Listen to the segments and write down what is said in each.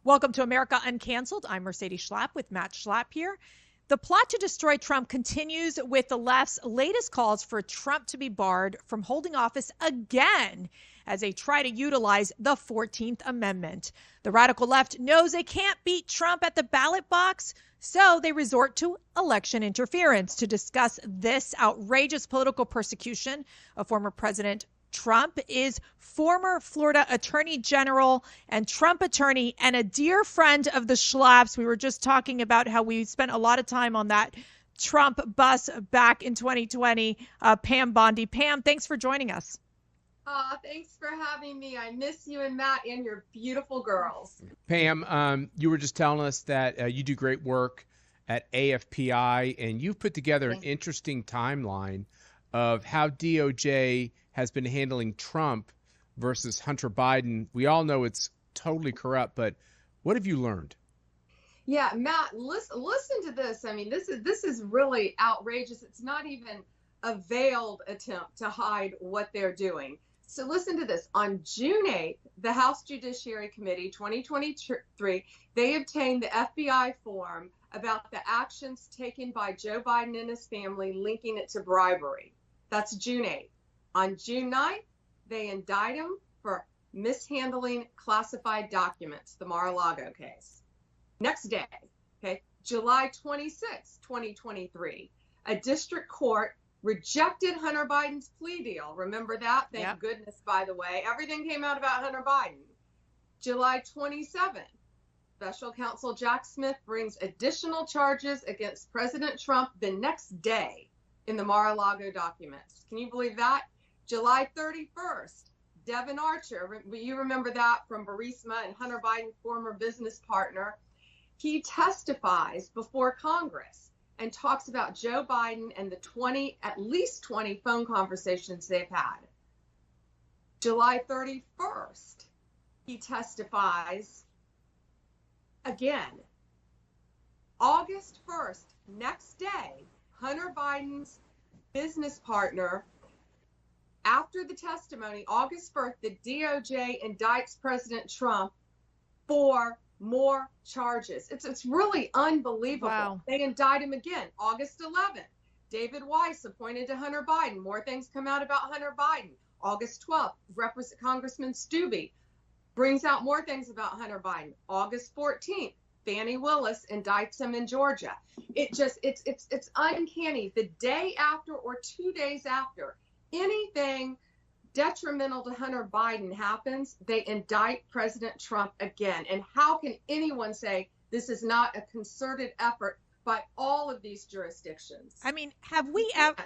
Welcome to America UnCanceled. I'm Mercedes Schlapp with Matt Schlapp here. The plot to destroy Trump continues with the left's latest calls for Trump to be barred from holding office again as they try to utilize the 14th Amendment. The radical left knows they can't beat Trump at the ballot box, so they resort to election interference. To discuss this outrageous political persecution of former President Trump is former Florida Attorney General and Trump attorney and a dear friend of the Schlapps. We were just talking about how we spent a lot of time on that Trump bus back in 2020. Pam Bondi. Pam, thanks for joining us. Thanks for having me. I miss you and Matt and your beautiful girls. Pam, you were just telling us that you do great work at AFPI, and you've put together an interesting timeline of how DOJ has been handling Trump versus Hunter Biden. We all know it's totally corrupt, but what have you learned? Yeah, Matt, listen to this. I mean, this is really outrageous. It's not even a veiled attempt to hide what they're doing. So listen to this. On June 8th, the House Judiciary Committee 2023, they obtained the FBI form about the actions taken by Joe Biden and his family, linking it to bribery. That's June 8th. On June 9th, they indict him for mishandling classified documents, the Mar-a-Lago case. Next day, okay, July 26, 2023, a district court rejected Hunter Biden's plea deal. Remember that? Thank goodness, by the way. Everything came out about Hunter Biden. July 27th, special counsel Jack Smith brings additional charges against President Trump the next day in the Mar-a-Lago documents. Can you believe that? July 31st, Devin Archer, you remember that from Burisma and Hunter Biden's former business partner. He testifies before Congress and talks about Joe Biden and the at least 20 phone conversations they've had. July 31st, he testifies again. August 1st, next day, Hunter Biden's business partner, after the testimony, August 1st, the DOJ indicts President Trump for more charges. It's really unbelievable. Wow. They indict him again. August 11th, David Weiss appointed to Hunter Biden. More things come out about Hunter Biden. August 12th, Congressman Stubbe brings out more things about Hunter Biden. August 14th, Fani Willis indicts him in Georgia. It's uncanny. The day after or 2 days after anything detrimental to Hunter Biden happens, they indict President Trump again. And how can anyone say this is not a concerted effort by all of these jurisdictions? I mean, have we ever,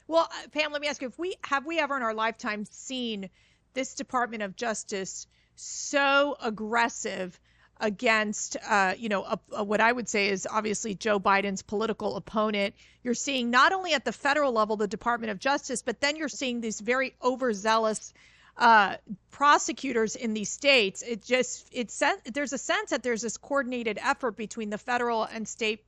well, Pam, let me ask you, have we ever in our lifetime seen this Department of Justice so aggressive against, what I would say is obviously Joe Biden's political opponent? You're seeing not only at the federal level, the Department of Justice, but then you're seeing these very overzealous prosecutors in these states. There's a sense that there's this coordinated effort between the federal and state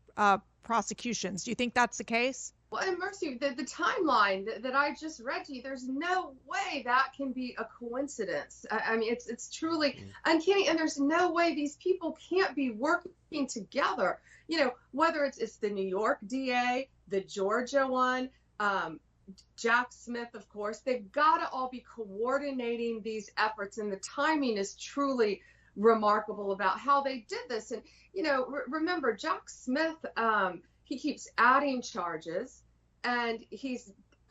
prosecutions. Do you think that's the case? Well, and Mercy, the timeline that I just read to you, there's no way that can be a coincidence. I mean, it's truly uncanny, and there's no way these people can't be working together. You know, whether it's the New York DA, the Georgia one, Jack Smith, of course, they've got to all be coordinating these efforts, and the timing is truly remarkable about how they did this. And, remember, Jack Smith, he keeps adding charges, and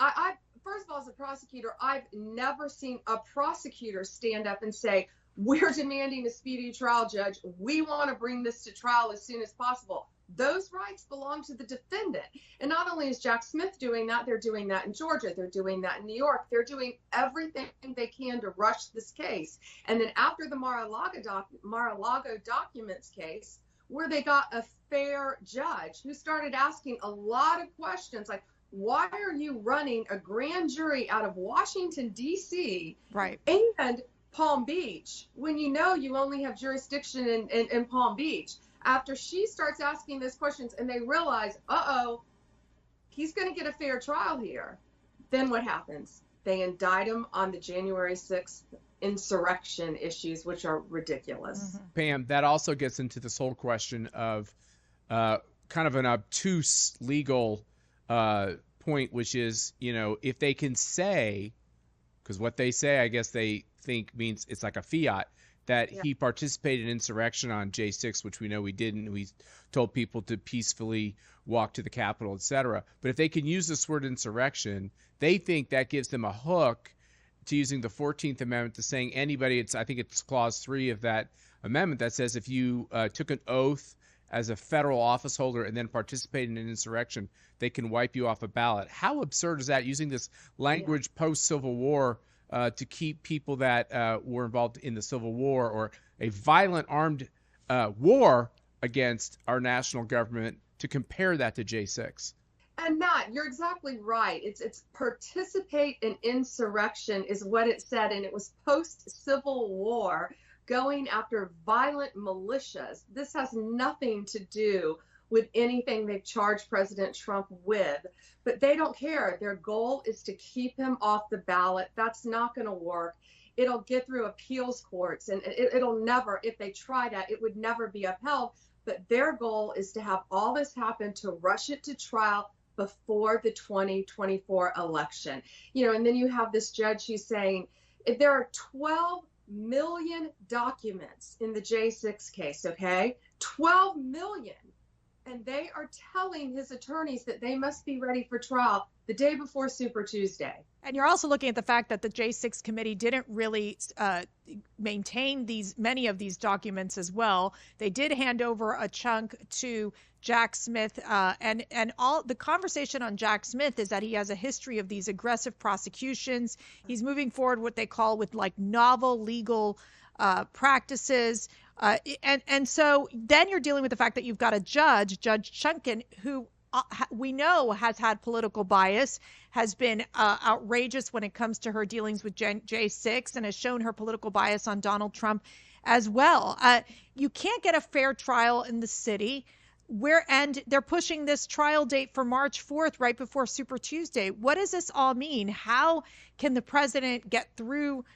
I first of all, as a prosecutor, I've never seen a prosecutor stand up and say, we're demanding a speedy trial, judge. We want to bring this to trial as soon as possible. Those rights belong to the defendant. And not only is Jack Smith doing that, they're doing that in Georgia. They're doing that in New York. They're doing everything they can to rush this case. And then after the Mar-a-Lago documents case, where they got a fair judge who started asking a lot of questions like, why are you running a grand jury out of Washington, D.C. Right. and Palm Beach when you know you only have jurisdiction in Palm Beach? After she starts asking those questions and they realize, he's going to get a fair trial here, then what happens? They indict him on the January 6th insurrection issues, which are ridiculous. Mm-hmm. Pam, that also gets into this whole question of kind of an obtuse legal point, which is, if they can say, because what they say, I guess they think means it's like a fiat, that he participated in insurrection on J6, which we know he didn't. We told people to peacefully walk to the Capitol, etc. But if they can use this word insurrection, they think that gives them a hook to using the 14th Amendment to saying anybody, I think it's clause 3 of that amendment that says if you took an oath as a federal office holder and then participated in an insurrection, they can wipe you off a ballot. How absurd is that, using this language post-Civil War to keep people that were involved in the Civil War or a violent armed war against our national government, to compare that to J6? And Matt, you're exactly right. It's participate in insurrection is what it said, and it was post-Civil War, going after violent militias. This has nothing to do with anything they've charged President Trump with, but they don't care. Their goal is to keep him off the ballot. That's not going to work. It'll get through appeals courts, and it'll never, if they try that, it would never be upheld. But their goal is to have all this happen, to rush it to trial before the 2024 election. And then you have this judge who's saying, if there are 12 million documents in the J6 case, okay? 12 million. And they are telling his attorneys that they must be ready for trial the day before Super Tuesday. And you're also looking at the fact that the J6 committee didn't really maintain many of these documents as well. They did hand over a chunk to Jack Smith, and all the conversation on Jack Smith is that he has a history of these aggressive prosecutions. He's moving forward what they call with like novel legal practices. And so then you're dealing with the fact that you've got a Judge Chunkin, who we know has had political bias, has been outrageous when it comes to her dealings with J6, and has shown her political bias on Donald Trump as well. You can't get a fair trial in the city. And they're pushing this trial date for March 4th, right before Super Tuesday. What does this all mean? How can the president get through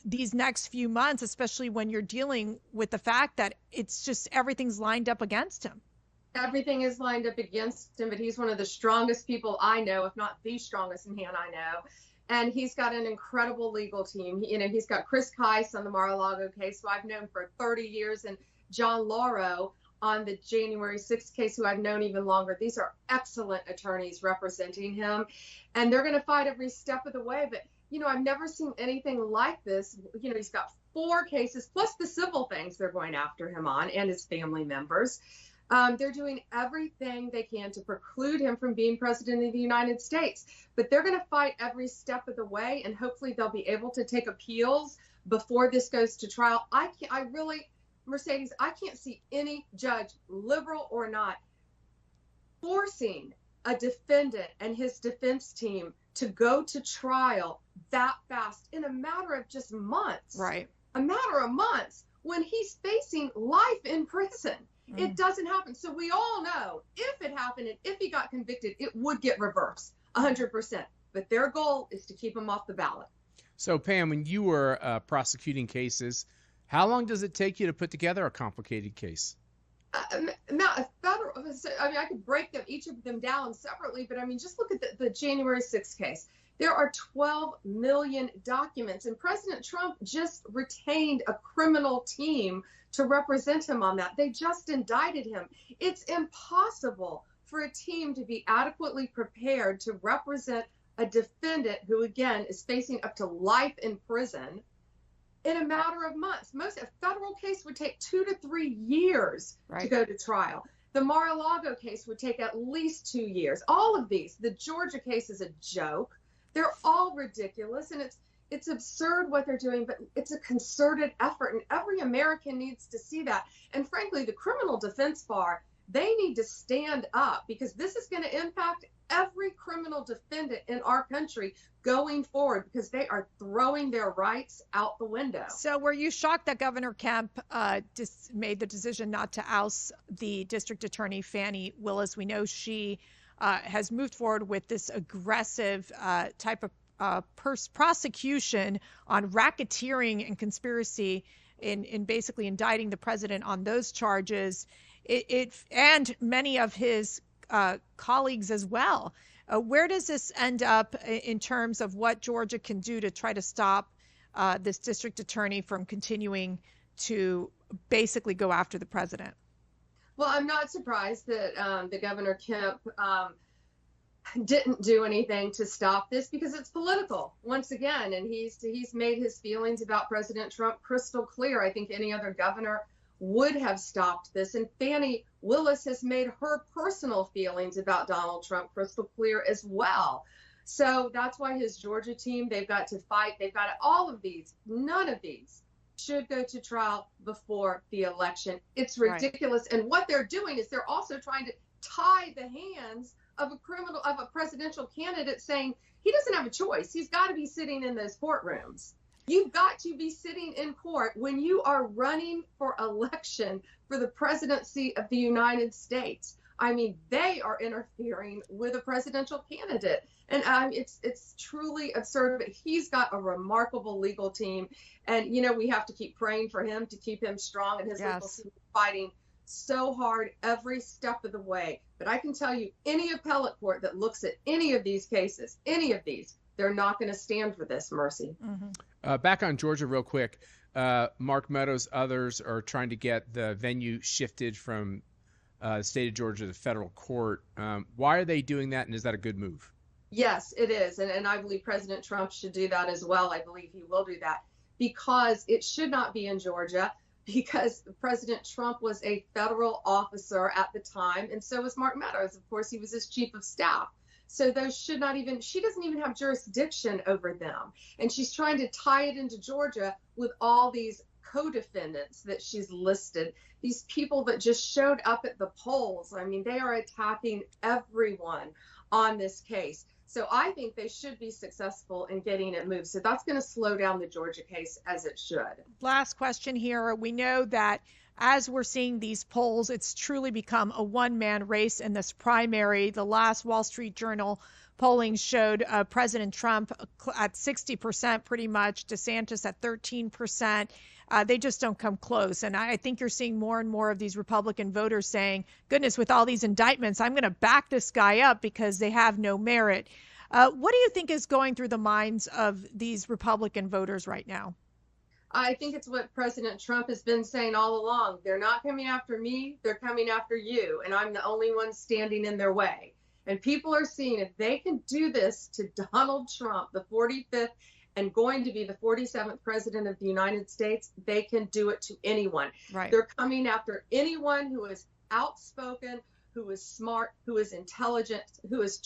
these next few months, especially when you're dealing with the fact that it's just everything's lined up against him? Everything is lined up against him, but he's one of the strongest people I know, if not the strongest man I know. And he's got an incredible legal team. He's got Chris Keiss on the Mar-a-Lago case, who I've known for 30 years, and John Lauro on the January 6th case, who I've known even longer. These are excellent attorneys representing him, and they're going to fight every step of the way. But, I've never seen anything like this. He's got 4 cases, plus the civil things they're going after him on, and his family members. They're doing everything they can to preclude him from being president of the United States. But they're going to fight every step of the way, and hopefully they'll be able to take appeals before this goes to trial. Mercedes, I can't see any judge, liberal or not, forcing a defendant and his defense team to go to trial that fast in a matter of just months. Right. A matter of months when he's facing life in prison. It doesn't happen. So we all know if it happened and if he got convicted, it would get reversed 100%. But their goal is to keep him off the ballot. So, Pam, when you were prosecuting cases, how long does it take you to put together a complicated case? Now, I could break each of them down separately, but just look at the January 6th case. There are 12 million documents, and President Trump just retained a criminal team to represent him on that. They just indicted him. It's impossible for a team to be adequately prepared to represent a defendant who, again, is facing up to life in prison in a matter of months. A federal case would take 2 to 3 years to go to trial. The Mar-a-Lago case would take at least 2 years. All of these, the Georgia case is a joke. They're all ridiculous, and it's absurd what they're doing, but it's a concerted effort, and every American needs to see that. And frankly, the criminal defense bar, they need to stand up, because this is going to impact every criminal defendant in our country going forward, because they are throwing their rights out the window. So were you shocked that Governor Kemp made the decision not to oust the district attorney, Fani Willis? We know she has moved forward with this aggressive type of prosecution on racketeering and conspiracy in basically indicting the president on those charges, and many of his colleagues as well. Where does this end up in terms of what Georgia can do to try to stop this district attorney from continuing to basically go after the president? Well, I'm not surprised that the Governor Kemp didn't do anything to stop this, because it's political once again, and he's made his feelings about President Trump crystal clear. I think any other governor would have stopped this, and Fani Willis has made her personal feelings about Donald Trump crystal clear as well. So that's why his Georgia team, they've got to fight. They've got all of these. None of these should go to trial before the election. It's ridiculous. Right. And what they're doing is they're also trying to tie the hands of a presidential candidate, saying he doesn't have a choice. He's got to be sitting in those courtrooms. You've got to be sitting in court when you are running for election for the presidency of the United States. I mean, they are interfering with a presidential candidate. And it's truly absurd, but he's got a remarkable legal team. And, you know, we have to keep praying for him to keep him strong, and his legal team fighting so hard every step of the way. But I can tell you, any appellate court that looks at any of these cases, any of these, they're not going to stand for this, Mercy. Mm-hmm. Back on Georgia real quick. Mark Meadows, others are trying to get the venue shifted from the state of Georgia to federal court. Why are they doing that, and is that a good move? Yes, it is. And I believe President Trump should do that as well. I believe he will do that, because it should not be in Georgia, because President Trump was a federal officer at the time, and so was Mark Meadows. Of course, he was his chief of staff. So those should not even, she doesn't even have jurisdiction over them. And she's trying to tie it into Georgia with all these co-defendants that she's listed, these people that just showed up at the polls. I mean, they are attacking everyone on this case. So I think they should be successful in getting it moved. So that's going to slow down the Georgia case, as it should. Last question here. We know that as we're seeing these polls, it's truly become a one-man race in this primary. The last Wall Street Journal polling showed President Trump at 60% pretty much, DeSantis at 13%. They just don't come close. And I think you're seeing more and more of these Republican voters saying, goodness, with all these indictments, I'm going to back this guy up because they have no merit. What do you think is going through the minds of these Republican voters right now? I think it's what President Trump has been saying all along. They're not coming after me, they're coming after you, and I'm the only one standing in their way. And people are seeing if they can do this to Donald Trump, the 45th and going to be the 47th president of the United States, they can do it to anyone. Right. They're coming after anyone who is outspoken, who is smart, who is intelligent, who is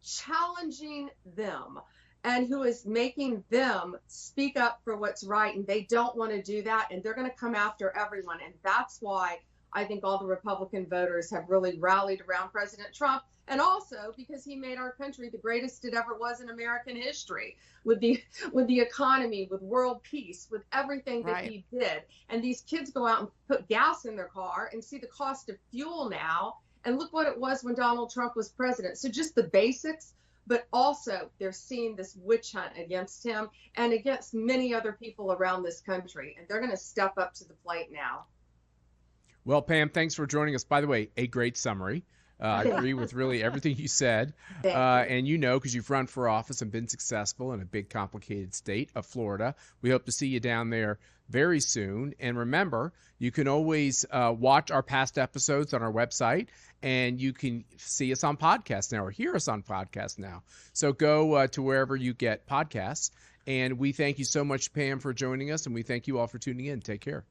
challenging them, and who is making them speak up for what's right. And they don't want to do that. And they're going to come after everyone. And that's why I think all the Republican voters have really rallied around President Trump. And also because he made our country the greatest it ever was in American history, with the economy, with world peace, with everything that he did. And these kids go out and put gas in their car and see the cost of fuel now. And look what it was when Donald Trump was president. So just the basics. But also they're seeing this witch hunt against him and against many other people around this country. And they're going to step up to the plate now. Well, Pam, thanks for joining us. By the way, a great summary. I agree with really everything you said. And you know, because you've run for office and been successful in a big, complicated state of Florida. We hope to see you down there very soon. And remember, you can always watch our past episodes on our website, and you can see us on podcast now or hear us on podcast now. So go to wherever you get podcasts. And we thank you so much, Pam, for joining us, and we thank you all for tuning in. Take care.